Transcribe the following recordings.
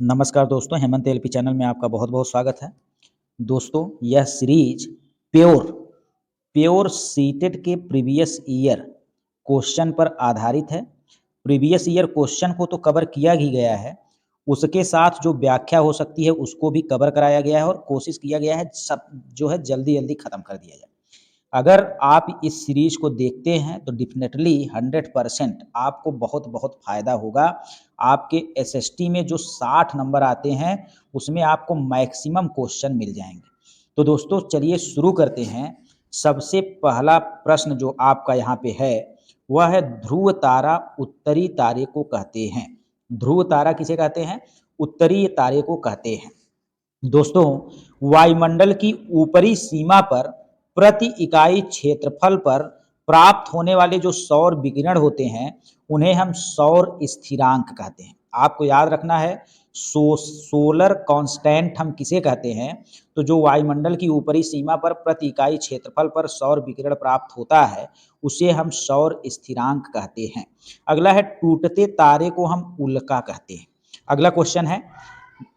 नमस्कार दोस्तों, Hemant LP channel में आपका बहुत-बहुत स्वागत है। दोस्तों, यह सीरीज प्योर प्योर सीटेट के प्रीवियस ईयर क्वेश्चन पर आधारित है। प्रीवियस ईयर क्वेश्चन को तो कवर किया ही गया है, उसके साथ जो व्याख्या हो सकती है उसको भी कवर कराया गया है और कोशिश किया गया है सब जो है जल्दी-जल्दी खत्म कर दिया जाए। अगर आप इस सीरीज को देखते हैं तो डेफिनेटली 100% आपको बहुत-बहुत फ़ायदा होगा। आपके एसएसटी में जो 60 नंबर आते हैं, उसमें आपको मैक्सिमम क्वेश्चन मिल जाएँगे। तो दोस्तों चलिए शुरू करते हैं। सबसे पहला प्रश्न जो आपका यहाँ पे है, वह है ध्रुव तारा उत्तरी तारे को कहते हैं। ध्रुव तारा किसे कहते हैं? उत्तरीय तारे को कहते हैं। दोस्तों, वायुमंडल की ऊपरी सीमा पर प्रति इकाई क्षेत्रफल पर प्राप्त होने वाले जो सौर विकिरण होते हैं, उन्हें हम सौर स्थिरांक कहते हैं। आपको याद रखना है, सोलर कांस्टेंट हम किसे कहते हैं? तो जो वायुमंडल की ऊपरी सीमा पर प्रति इकाई क्षेत्रफल पर सौर विकिरण प्राप्त होता है, उसे हम सौर स्थिरांक कहते हैं। अगला है टूटते तारे को हम उल्का कहते हैं। अगला क्वेश्चन है,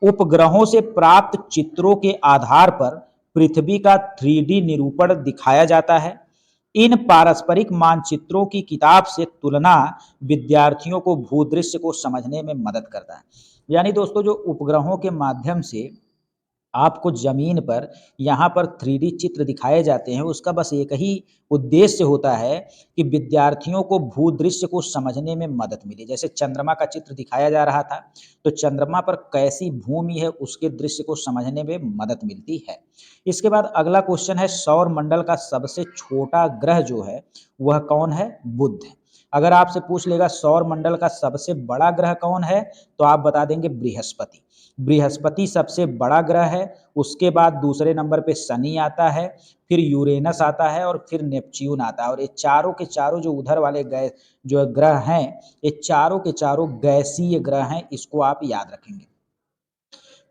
उपग्रहों से प्राप्त चित्रों के आधार पर पृथ्वी का 3D निरूपण दिखाया जाता है। इन पारस्परिक मानचित्रों की किताब से तुलना विद्यार्थियों को भूदृश्य को समझने में मदद करता है। यानी दोस्तों, जो उपग्रहों के माध्यम से आपको ज़मीन पर यहाँ पर 3D चित्र दिखाए जाते हैं, उसका बस एक ही उद्देश्य होता है कि विद्यार्थियों को भूदृश्य को समझने में मदद मिले। जैसे चंद्रमा का चित्र दिखाया जा रहा था, तो चंद्रमा पर कैसी भूमि है, उसके दृश्य को समझने में मदद मिलती है। इसके बाद अगला क्वेश्चन है, सौर मंडल का सबसे छोटा ग्रह जो है, वह कौन है? बुध है। अगर आपसे पूछ लेगा सौर मंडल का सबसे बड़ा ग्रह कौन है, तो आप बता देंगे बृहस्पति। बृहस्पति सबसे बड़ा ग्रह है, उसके बाद दूसरे नंबर पे शनि आता है, फिर यूरेनस आता है और फिर नेपच्यून आता है। और ये चारों के चारों जो उधर वाले जो ग्रह हैं, ये चारों के चारों गैसीय ग्रह हैं, इसको आप याद रखेंगे।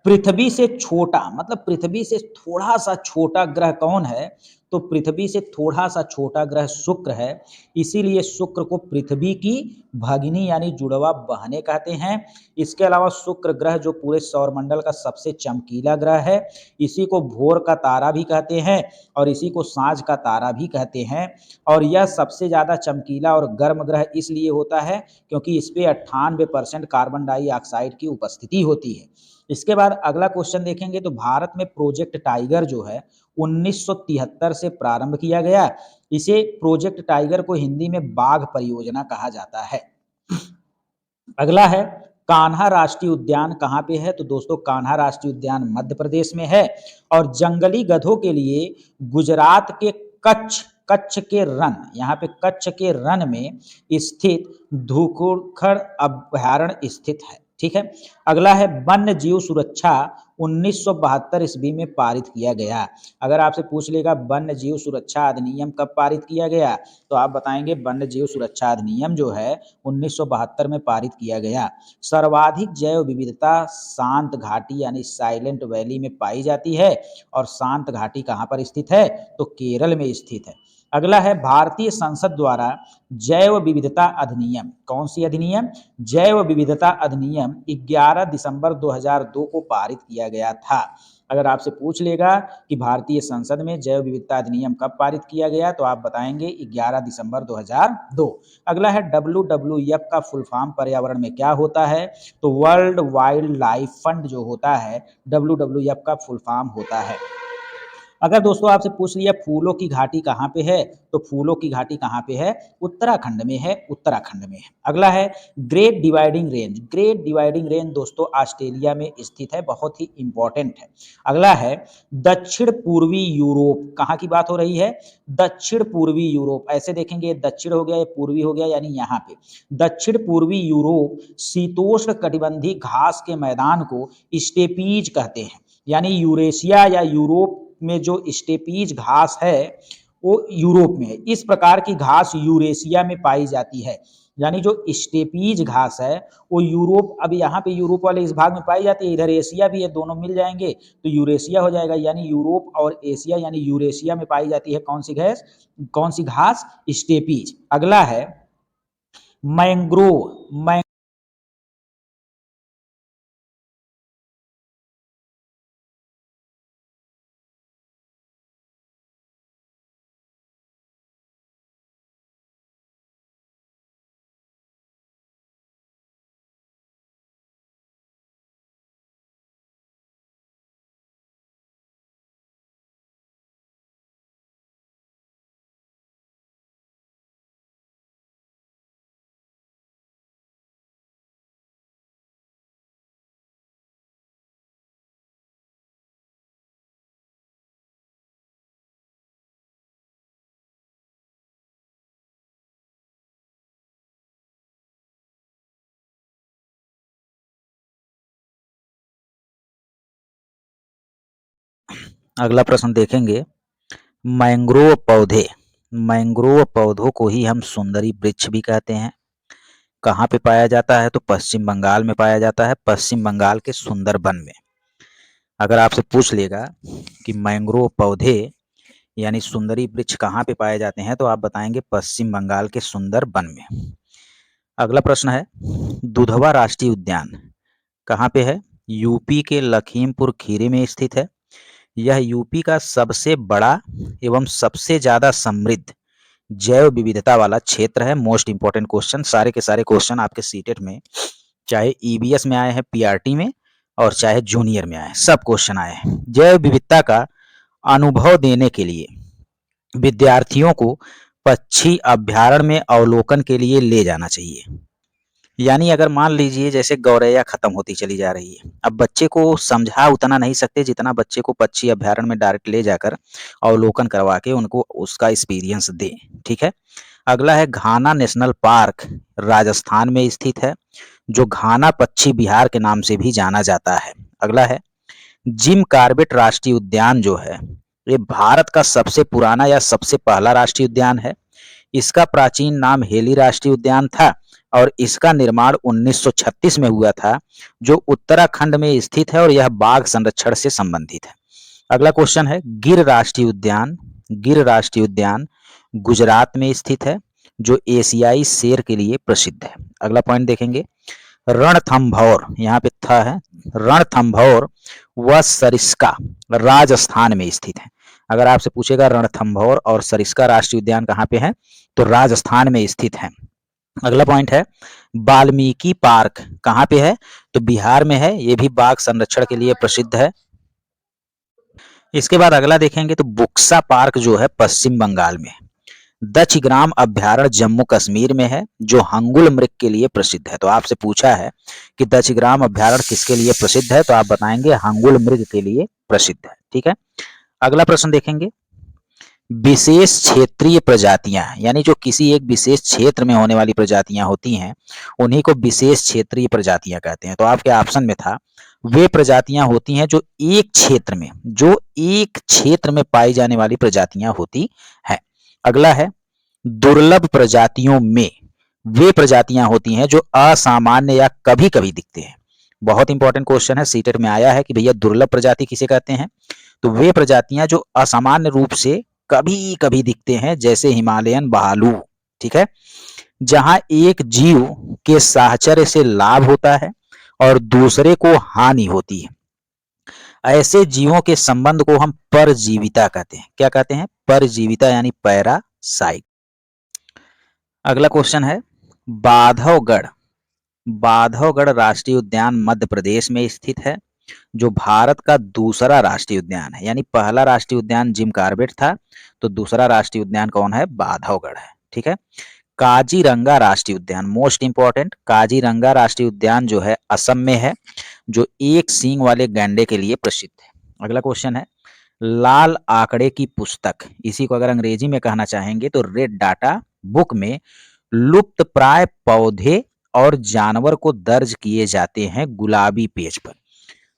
पृथ्वी से छोटा मतलब पृथ्वी से थोड़ा-सा छोटा ग्रह कौन है? तो पृथ्वी से थोड़ा-सा छोटा ग्रह शुक्र है। इसीलिए शुक्र को पृथ्वी की भगिनी यानी जुड़वा बहनें कहते हैं। इसके अलावा शुक्र ग्रह जो पूरे सौरमंडल का सबसे चमकीला ग्रह है, इसी को भोर का तारा भी कहते हैं और इसी को साँझ का तारा भी कहते हैं। और यह सबसे ज़्यादा चमकीला और गर्म ग्रह इसलिए होता है क्योंकि इस पे 98% कार्बन डाइऑक्साइड की उपस्थिति होती है। इसके बाद अगला क्वेश्चन देखेंगे तो भारत में प्रोजेक्ट टाइगर जो है 1973 से प्रारंभ किया गया। इसे प्रोजेक्ट टाइगर को हिंदी में बाघ परियोजना कहा जाता है। अगला है कान्हा राष्ट्रीय उद्यान कहाँ पे है? तो दोस्तों कान्हा राष्ट्रीय उद्यान मध्य प्रदेश में है। और जंगली गधों के लिए गुजरात के कच्छ कच्छ के रन यहाँ पे कच्छ के रन में स्थित धुकुखड़ अभयारण्य स्थित है। ठीक है। अगला है वन्य जीव सुरक्षा 1972 ईस्वी में पारित किया गया। अगर आपसे पूछ लेगा वन्य जीव सुरक्षा अधिनियम कब पारित किया गया, तो आप बताएंगे वन्य जीव सुरक्षा अधिनियम जो है 1972 में पारित किया गया। सर्वाधिक जैव विविधता शांत घाटी यानी साइलेंट वैली में पाई जाती है। और शांत घाटी कहाँ पर स्थित है? तो केरल में स्थित है। अगला है भारतीय संसद द्वारा जैव विविधता अधिनियम। कौन सी अधिनियम? जैव विविधता अधिनियम 11 दिसंबर 2002 को पारित किया गया था। अगर आपसे पूछ लेगा कि भारतीय संसद में जैव विविधता अधिनियम कब पारित किया गया, तो आप बताएंगे 11 दिसंबर 2002। अगला है WWF का फुल फॉर्म पर्यावरण में क्या होता है? तो वर्ल्ड वाइल्ड लाइफ फंड जो होता है, WWF का फुल फॉर्म होता है। अगर दोस्तों आपसे पूछ लिया फूलों की घाटी कहाँ पे है, तो फूलों की घाटी कहाँ पे है? उत्तराखंड में है, उत्तराखंड में है। अगला है great dividing range. Great dividing range दोस्तों ऑस्ट्रेलिया में स्थित है, बहुत ही इंपॉर्टेंट है। अगला है दक्षिण पूर्वी यूरोप। कहाँ की बात हो रही है? दक्षिण पूर्वी यूरोप। ऐसे देखेंगे दक्षिण हो गया, ये पूर्वी हो गया, यानी यहाँ पे दक्षिण पूर्वी यूरोप शीतोष्ण कटिबंधी घास के मैदान को स्टेपीज कहते हैं। यानी यूरेशिया या यूरोप में जो स्टेपीज घास है वो यूरोप में है। इस प्रकार की घास यूरेशिया में पाई जाती है। यानी जो स्टेपीज घास है वो यूरोप, अब यहाँ पे यूरोप वाले इस भाग में पाई जाती है, इधर एशिया भी है, दोनों मिल जाएंगे तो यूरेशिया हो जाएगा। यानी यूरोप और एशिया यानी यूरेशिया में पाई जाती है कौन सी घास? कौन सी घास? स्टेपीज। अगला है मैंग्रोव। अगला प्रश्न देखेंगे, मैंग्रोव पौधे, मैंग्रोव पौधों को ही हम सुंदरी वृक्ष भी कहते हैं। कहाँ पे पाया जाता है? तो पश्चिम बंगाल में पाया जाता है, पश्चिम बंगाल के सुंदरबन में। अगर आपसे पूछ लेगा कि मैंग्रोव पौधे यानी सुंदरी वृक्ष कहाँ पे पाए जाते हैं, तो आप बताएंगे पश्चिम बंगाल के सुंदरबन में। अगला प्रश्न है, दुधवा राष्ट्रीय उद्यान कहाँ पे है? यूपी के लखीमपुर खीरी में स्थित है। यह यूपी का सबसे बड़ा एवं सबसे ज्यादा समृद्ध जैव विविधता वाला क्षेत्र है। मोस्ट इंपॉर्टेंट क्वेश्चन, सारे के सारे क्वेश्चन आपके सीटेट में, चाहे ईबीएस में आए हैं, पीआरटी में, और चाहे जूनियर में आए, सब क्वेश्चन आए हैं। जैव विविधता का अनुभव देने के लिए विद्यार्थियों को पक्षी अभ्यारण्य में अवलोकन के लिए ले जाना चाहिए। यानी अगर मान लीजिए जैसे गौरैया खत्म होती चली जा रही है, अब बच्चे को समझा उतना नहीं सकते जितना बच्चे को पक्षी अभ्यारण्य में डायरेक्ट ले जाकर अवलोकन करवा के उनको उसका एक्सपीरियंस दें। ठीक है। अगला है, घाना नेशनल पार्क राजस्थान में स्थित है, जो घाना पक्षी बिहार के नाम से भी जाना जाता है। अगला है, जिम कॉर्बेट राष्ट्रीय उद्यान जो है, ये भारत का सबसे पुराना या सबसे पहला राष्ट्रीय उद्यान है। इसका प्राचीन नाम हेली राष्ट्रीय उद्यान था और इसका निर्माण 1936 में हुआ था, जो उत्तराखंड में स्थित है और यह बाघ संरक्षण से संबंधित है। अगला क्वेश्चन है, गिर राष्ट्रीय उद्यान, गिर राष्ट्रीय उद्यान गुजरात में स्थित है, जो एशियाई शेर के लिए प्रसिद्ध है। अगला पॉइंट देखेंगे, रणथंभौर, यहाँ पे था है, रणथंभौर व सरिस्का राजस्थान में स्थित है। अगर आपसे पूछेगा रणथंभौर और सरिस्का राष्ट्रीय उद्यान कहाँ पे है, तो राजस्थान में स्थित है। अगला पॉइंट है, वाल्मीकि पार्क कहाँ पे है, तो बिहार में है, ये भी बाघ संरक्षण के लिए प्रसिद्ध है। इसके बाद अगला देखेंगे तो बुक्सा पार्क जो है पश्चिम बंगाल में, दक्षग्राम अभ्यारण्य जम्मू कश्मीर में है, जो हंगुल मृग के लिए प्रसिद्ध है। तो आपसे पूछा है कि दक्षग्राम अभ्यारण्य किसके लिए प्रसिद्ध है, तो आप बताएंगे हंगुल मृग के लिए प्रसिद्ध है। ठीक है। अगला प्रश्न देखेंगे, विशेष क्षेत्रीय प्रजातियां, यानी जो किसी एक विशेष क्षेत्र में होने वाली प्रजातियां होती हैं, उन्हीं को विशेष क्षेत्रीय प्रजातियां कहते हैं। तो आपके ऑप्शन में था, वे प्रजातियां होती हैं जो एक क्षेत्र में, जो एक क्षेत्र में पाई जाने वाली प्रजातियां होती हैं। अगला है, दुर्लभ प्रजातियों में वे प्रजातियां होती हैं जो असामान्य या कभी कभी दिखते हैं। बहुत इंपॉर्टेंट क्वेश्चन है, सीटेट में आया है कि भैया दुर्लभ प्रजाति किसे कहते हैं, तो वे प्रजातियां जो असामान्य रूप से कभी कभी दिखते हैं, जैसे हिमालयन भालू। ठीक है। जहां एक जीव के साहचर्य से लाभ होता है और दूसरे को हानि होती है, ऐसे जीवों के संबंध को हम परजीविता कहते हैं। क्या कहते हैं? परजीविता, यानी पैरासाइट। अगला क्वेश्चन है, बांधवगढ़, बांधवगढ़ राष्ट्रीय उद्यान मध्य प्रदेश में स्थित है, जो भारत का दूसरा राष्ट्रीय उद्यान है। यानी पहला राष्ट्रीय उद्यान जिम कॉर्बेट था, तो दूसरा राष्ट्रीय उद्यान कौन है? बांधवगढ़ है। ठीक है। काजीरंगा राष्ट्रीय उद्यान, मोस्ट इंपॉर्टेंट, काजीरंगा राष्ट्रीय उद्यान जो है असम में है, जो एक सींग वाले गैंडे के लिए प्रसिद्ध है। अगला क्वेश्चन है, लाल आंकड़े की पुस्तक, इसी को अगर अंग्रेजी में कहना चाहेंगे तो रेड डाटा बुक में लुप्त प्राय पौधे और जानवर को दर्ज किए जाते हैं गुलाबी पेज पर।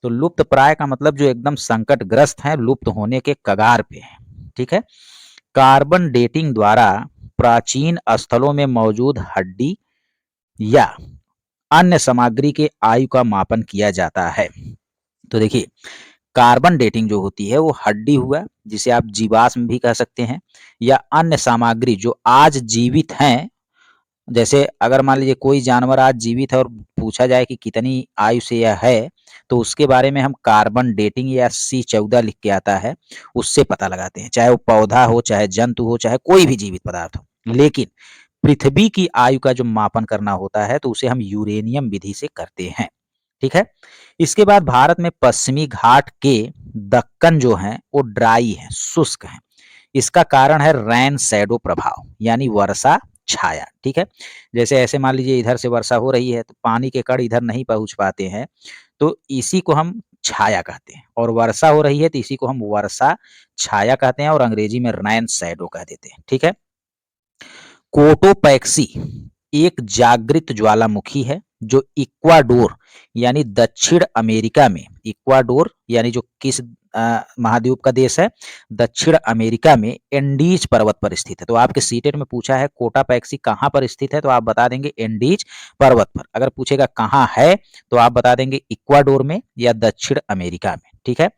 तो लुप्त प्राय का मतलब जो एकदम संकटग्रस्त हैं, लुप्त होने के कगार पे हैं। ठीक है। कार्बन डेटिंग द्वारा प्राचीन स्थलों में मौजूद हड्डी या अन्य सामग्री के आयु का मापन किया जाता है। तो देखिए, कार्बन डेटिंग जो होती है वो हड्डी हुआ, जिसे आप जीवाश्म भी कह सकते हैं, या अन्य सामग्री जो आज जीवित हैं। जैसे अगर मान लीजिए कोई जानवर आज जीवित है और पूछा जाए कि कितनी आयु से यह है, तो उसके बारे में हम कार्बन डेटिंग या C14 लिख के आता है, उससे पता लगाते हैं, चाहे वो पौधा हो, चाहे जंतु हो, चाहे कोई भी जीवित पदार्थ हो। लेकिन पृथ्वी की आयु का जो मापन करना होता है, तो उसे हम यूरेनियम विधि से करते हैं। ठीक है। इसके बाद भारत में पश्चिमी घाट के दक्कन जो है वो ड्राई है, शुष्क है। इसका कारण है रैन शैडो प्रभाव, यानी वर्षा छाया। ठीक है। जैसे ऐसे मान लीजिए इधर से वर्षा हो रही है, तो पानी के कण इधर नहीं पहुंच पाते हैं, तो इसी को हम छाया कहते हैं, और वर्षा हो रही है तो इसी को हम वर्षा छाया कहते हैं, और अंग्रेजी में रैन शैडो कह देते हैं। ठीक है। कोटोपैक्सी एक जागृत ज्वालामुखी है, जो इक्वाडोर यानी दक्षिण अमेरिका में, इक्वाडोर यानी जो किस महाद्वीप का देश है, दक्षिण अमेरिका में एंडीज पर्वत पर स्थित है। तो आपके सीटेट में पूछा है कोटापैक्सी कहाँ पर स्थित है, तो आप बता देंगे एंडीज पर्वत पर। अगर पूछेगा कहाँ है, तो आप बता देंगे इक्वाडोर में या दक्षिण अमेरिका में। ठीक है।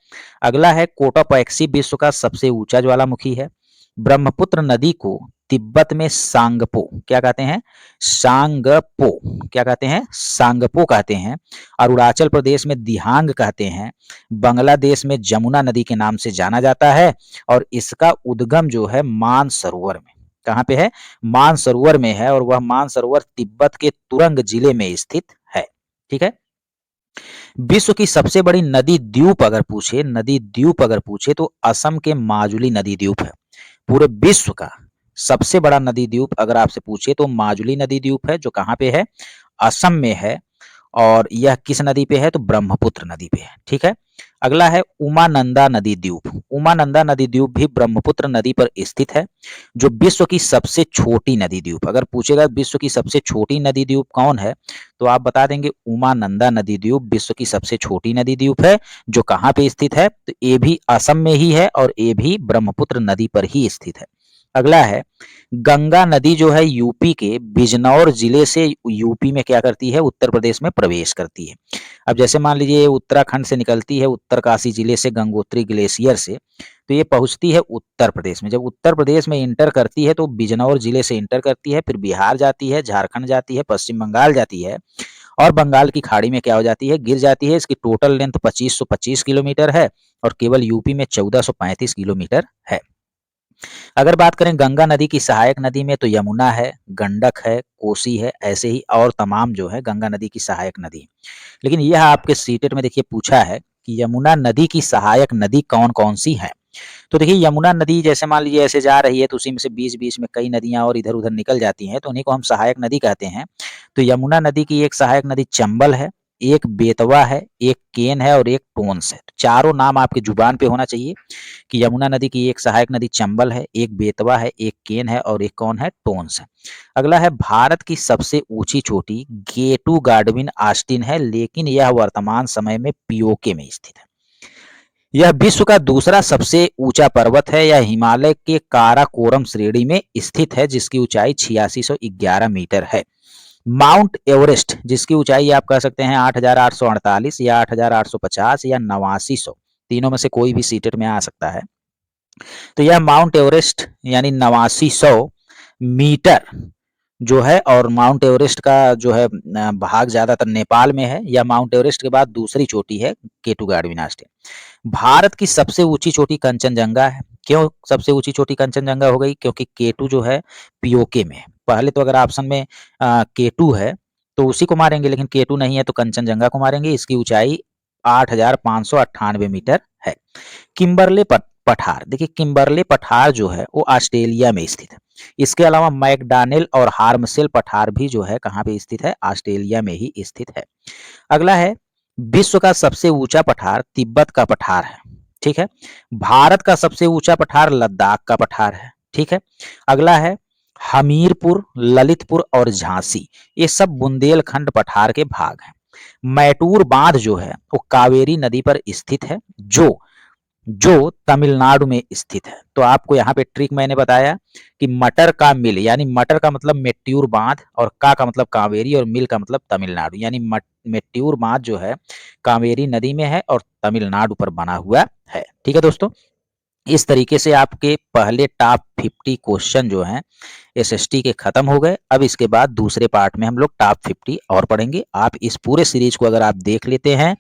अगला है कोटापैक्सी विश्व का सबसे ऊंचा ज्वालामुखी है। ब्रह्मपुत्र नदी को तिब्बत में सांगपो क्या कहते हैं, सांगपो क्या कहते हैं, सांगपो कहते हैं। अरुणाचल प्रदेश में दिहांग कहते हैं। बांग्लादेश में जमुना नदी के नाम से जाना जाता है और इसका उद्गम जो है मानसरोवर में, कहाँ पे है, मानसरोवर में है, और वह मानसरोवर तिब्बत के तुरंग जिले में स्थित है। ठीक है। विश्व की सबसे बड़ी नदी द्वीप अगर पूछे, नदी द्वीप अगर पूछे तो असम के माजुली नदी द्वीप है। पूरे विश्व का सबसे बड़ा नदी द्वीप अगर आपसे पूछे तो माजुली नदी द्वीप है, जो कहाँ पे है, असम में है। और यह किस नदी पे है, तो ब्रह्मपुत्र नदी पे है। ठीक है। अगला है उमानंदा नदी द्वीप। उमानंदा नदी द्वीप भी ब्रह्मपुत्र नदी पर स्थित है, जो विश्व की सबसे छोटी नदी द्वीप। अगर पूछेगा विश्व की सबसे छोटी नदी द्वीप कौन है, तो आप बता देंगे उमानंदा नदी द्वीप विश्व की सबसे छोटी नदी द्वीप है, जो कहाँ पे स्थित है, तो ये भी असम में ही है और ये भी ब्रह्मपुत्र नदी पर ही स्थित है। अगला है गंगा नदी जो है यूपी के बिजनौर जिले से यूपी में क्या करती है, उत्तर प्रदेश में प्रवेश करती है। अब जैसे मान लीजिए उत्तराखंड से निकलती है, उत्तरकाशी जिले से गंगोत्री ग्लेशियर से, तो ये पहुंचती है उत्तर प्रदेश में। जब उत्तर प्रदेश में इंटर करती है तो बिजनौर जिले से इंटर करती है, फिर बिहार जाती है, झारखंड जाती है, पश्चिम बंगाल जाती है, और बंगाल की खाड़ी में क्या हो जाती है, गिर जाती है। इसकी टोटल लेंथ 2525 किलोमीटर है और केवल यूपी में 1435 किलोमीटर है। अगर बात करें गंगा नदी की सहायक नदी में, तो यमुना है, गंडक है, कोसी है, ऐसे ही और तमाम जो है गंगा नदी की सहायक नदी। लेकिन यह आपके सीटेट में देखिए पूछा है कि यमुना नदी की सहायक नदी कौन कौन सी है। तो देखिए यमुना नदी जैसे मान लीजिए ऐसे जा रही है, तो उसी में से बीच बीच में कई नदियां और इधर उधर निकल जाती हैं, तो उन्हीं को हम सहायक नदी कहते हैं। तो यमुना नदी की एक सहायक नदी चंबल है, एक बेतवा है, एक केन है और एक टोंस है। तो चारों नाम आपकी जुबान पे होना चाहिए कि यमुना नदी की एक सहायक नदी चंबल है, एक बेतवा है, एक केन है और एक कौन है, टोंस है। अगला है भारत की सबसे ऊंची चोटी गेटू गार्डविन आस्टिन है, लेकिन यह वर्तमान समय में पीओके में स्थित है। यह विश्व का दूसरा सबसे ऊंचा पर्वत है। यह हिमालय के काराकोरम श्रेणी में स्थित है, जिसकी ऊंचाई 8611 मीटर है। माउंट एवरेस्ट जिसकी ऊंचाई आप कह सकते हैं 8848 या 8850 या 8900, तीनों में से कोई भी सीटेट में आ सकता है। तो यह माउंट एवरेस्ट यानी 8900 मीटर जो है, और माउंट एवरेस्ट का जो है भाग ज्यादातर नेपाल में है। या माउंट एवरेस्ट के बाद दूसरी चोटी है केटू गार्डविन आस्टिन। भारत की सबसे ऊंची चोटी कंचनजंगा है। क्यों सबसे ऊंची चोटी कंचनजंगा हो गई, क्योंकि केटू जो है पीओके में है। पहले तो अगर ऑप्शन में केटू है तो उसी को मारेंगे, लेकिन केटू नहीं है तो कंचनजंगा को मारेंगे। इसकी ऊंचाई 8598 मीटर है। किम्बरले पठार, देखिए किम्बरले पठार जो है वो ऑस्ट्रेलिया में स्थित है। इसके अलावा मैकडॉनेल और हार्मसेल पठार भी जो है कहाँ पे स्थित है, ऑस्ट्रेलिया में ही स्थित है। अगला है विश्व का सबसे ऊंचा पठार तिब्बत का पठार है। ठीक है। भारत का सबसे ऊंचा पठार लद्दाख का पठार है। ठीक है। अगला है हमीरपुर, ललितपुर और झांसी, ये सब बुंदेलखंड पठार के भाग हैं। मैटूर बांध जो है वो कावेरी नदी पर स्थित है, जो जो तमिलनाडु में स्थित है। तो आपको यहाँ पे ट्रिक मैंने बताया कि मटर का मिल, यानी मटर का मतलब मेट्यूर बांध, और का मतलब कावेरी, और मिल का मतलब तमिलनाडु, यानी मेट्यूर बांध जो है कावेरी नदी में है और तमिलनाडु पर बना हुआ है। ठीक है दोस्तों, इस तरीके से आपके पहले टॉप 50 क्वेश्चन जो हैं एसएसटी के खत्म हो गए। अब इसके बाद दूसरे पार्ट में हम लोग टॉप 50 और पढ़ेंगे। आप इस पूरे सीरीज को अगर आप देख लेते हैं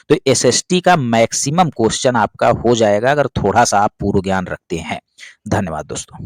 तो एसएसटी का मैक्सिमम क्वेश्चन आपका हो जाएगा, अगर थोड़ा सा आप पूर्व ज्ञान रखते हैं। धन्यवाद दोस्तों।